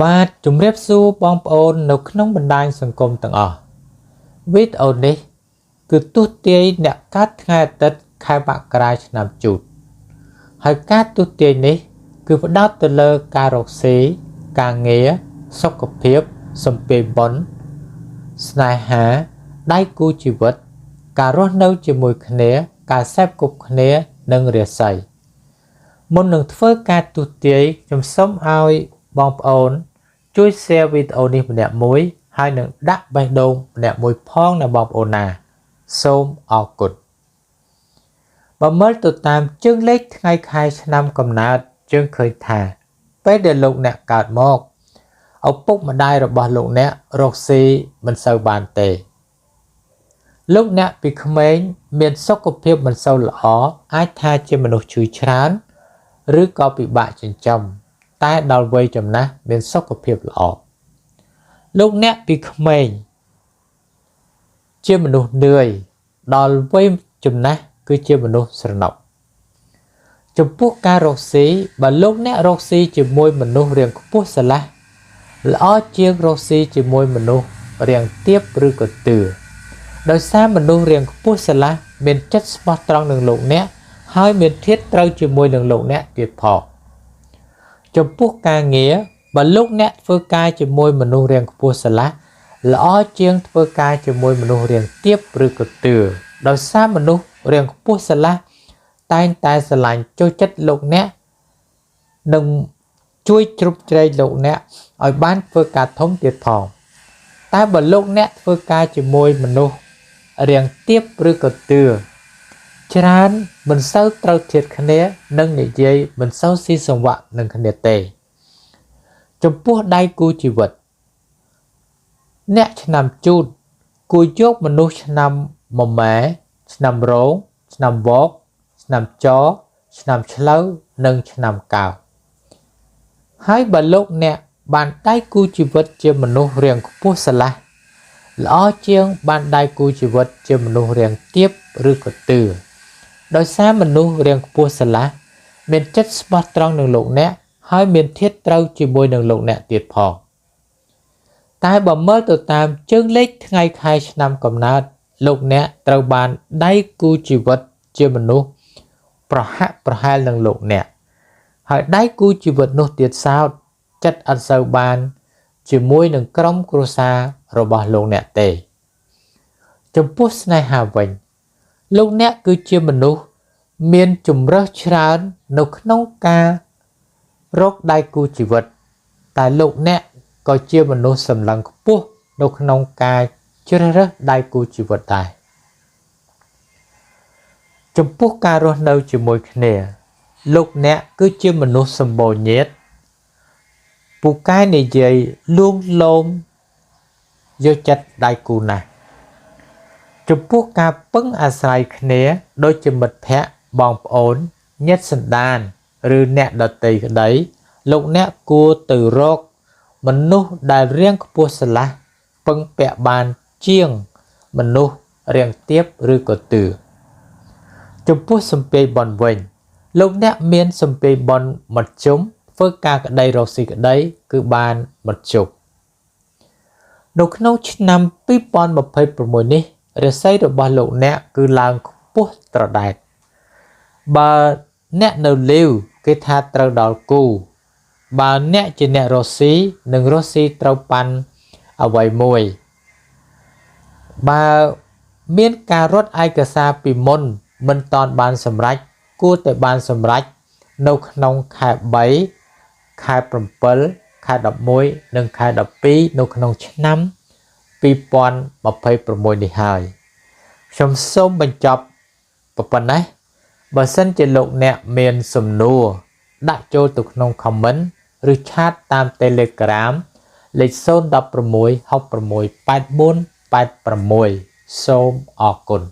បាទជំរាបសួរបងប្អូននៅក្នុងបណ្ដាញសង្គមទាំងអស់វីដេអូនេះគឺទស្សន៍ទាយអ្នកកើតថ្ងៃអាទិត្យខែមករាឆ្នាំជូតហើយការទស្សន៍ទាយនេះគឺផ្ដោតទៅលើការរកស៊ីការងារសុខភាពសម្ពាយបុណ្យស្នេហាដៃគូជីវិតការរស់នៅជាមួយគ្នាការសេពគប់គ្នានិងរាសីមុននឹងធ្វើការទស្សន៍ទាយខ្ញុំសូមឲ្យបងប្អូនជួយ share វីដេអូនេះម្នាក់មួយហើយនឹងដាក់បេះដូងម្នាក់មួយផងណាបងប្អូនណាសូមអរគុណបើមើលទៅតាមជើងលេខថ្ងៃខែឆ្នាំកំណើតយើងឃើញថាពេលដែលលោកអ្នកកើតមកឪពុកម្ដាយរបស់លោកអ្នករកស៊ីមិនសូវបានទេលោកអ្នកពីក្មេងមានសុខភាពមិនសូវល្អអាចថាជាមនុស្សឈឺច្រើនឬក៏ពិបាកចិញ្ចឹមតែដល់វ័យចំណាស់មានសុខភាពល្អលោកអ្នកពីក្មេងជាមនុស្សនឿយដល់វ័យចំណាស់គឺជាមនុស្សស្រណុកចំពោះការរកស៊ីបើលោកអ្នករកស៊ីជាមួយមនុស្សរាងខ្ពស់ស្រឡះល្អជាងរកស៊ីជាមួយមនុស្សរាងទាបឬក៏ទឿដោយសារមនុស្សរាងខ្ពស់ស្រឡះមានចិត្តស្មោះត្រង់នឹងលោកអ្នកហើយមានធាតុត្រូវជាមួយនឹងលោកអ្នកទៀតផងចំពោះការងារបើលោកអ្នកធ្វើការជាមួយមនុស្សរាងខ្ពស់ស្រឡះល្អជាងធ្វើការជាមួយមនុស្សរាងទាបឬក៏ទឿដោយសារមនុស្សរាងខ្ពស់ស្រឡះតែងតែស្រឡាញ់ចូលចិត្តលោកអ្នកនិងជួយជ្រោមជ្រែងលោកអ្នកឲ្យបានធ្វើការធំទៀតផងតែបើលោកអ្នកធ្វើការជាមួយមនុស្សរាងទាបឬក៏ទឿច្រើនមិនសូវត្រូវធៀបគ្នានិងនិយាយមិនសូវស៊ីសង្វាក់នឹងគ្នាទេចំពោះដៃគូជីវិតអ្នកឆ្នាំជូតគួរយកមនុស្សឆ្នាំមមែឆ្នាំរោងឆ្នាំវកឆ្នាំចឆ្នាំឆ្លូវនិងឆ្នាំកោហើយបើលោកអ្នកបានដៃគូជីវិតជាមនុស្សរាងខ្ពស់ស្រឡះល្អជាងបានដៃគូជីវិតជាមនុស្សរាងទាបឬក៏ទឿដោយសារមនុស្សរាងខ្ពស់ស្រឡះមានចិត្តស្មោះត្រង់នឹងលោកអ្នកហើយមានធាតុត្រូវជាមួយនឹងលោកអ្នកទៀតផងតែបើមើលទៅតាមជើងលេខថ្ងៃខែឆ្នាំកំណើតលោកអ្នកត្រូវបានដៃគូជីវិតជាមនុស្សប្រហាក់ប្រហែលនឹងលោកអ្នកហើយដៃគូជីវិតនោះទៀតសោតចិត្តអត់សូវបានជាមួយនឹងក្រុមគ្រួសាររបស់លោកអ្នកទេចំពោះស្នេហាវិញលោកអ្នកគឺជាមនុស្សមានជម្រើសច្រើននៅក្នុងការរកដៃគូជីវិតតែលោកអ្នកក៏ជាមនុស្សសម្លឹងខ្ពស់នៅក្នុងការជ្រើសរើសដៃគូជីវិតដែរចំពោះការរស់នៅជាមួយគ្នាលោកអ្នកគឺជាមនុស្សសម្បូរញាតិពូកែនិយាយលួងលោមយកចិត្តដៃគូណាស់ចំពោះការពឹងអាស្រ័យគ្នាដូចជាមិត្តភ័ក្តិបងប្អូនញាតិសន្តានឬអ្នកដទៃក្តីលោកអ្នកគួរទៅរកមនុស្សដែលរាងខ្ពស់ស្រឡះពឹងពាក់បានជាងមនុស្សរាងទាបឬក៏ទឿចំពោះសម្ពាយបុណ្យវិញលោកអ្នកមានសម្ពាយបុណ្យមធ្យមធ្វើការក្តីរកស៊ីក្តីគឺបានមធ្យមនៅក្នុងឆ្នាំ2026នេះរាសីរបស់លោកអ្នកគឺឡើងខ្ពស់ត្រដែតបើអ្នកនៅលាវគេថាត្រូវដល់គូបើអ្នកជាអ្នករស់ស៊ីនឹងរស់ស៊ីត្រូវប៉ាន់អ្វីមួយបើមានការរត់ឯកសារពីមុនមិនតាន់បានសម្រេចគួរតែបានសម្រេចនៅក្នុងខែ3ខែ7ខែ11និងខែ12នៅក្នុងឆ្នាំ2026នេះហើយខ្ញុំសូមបញ្ចប់ប៉ុណ្ណេះបើសិនជាលោកអ្នកមានសំណួរដាក់ចូលទៅក្នុង comment ឬឆាតតាម Telegram លេខ016 66 84 86សូមអរគុណ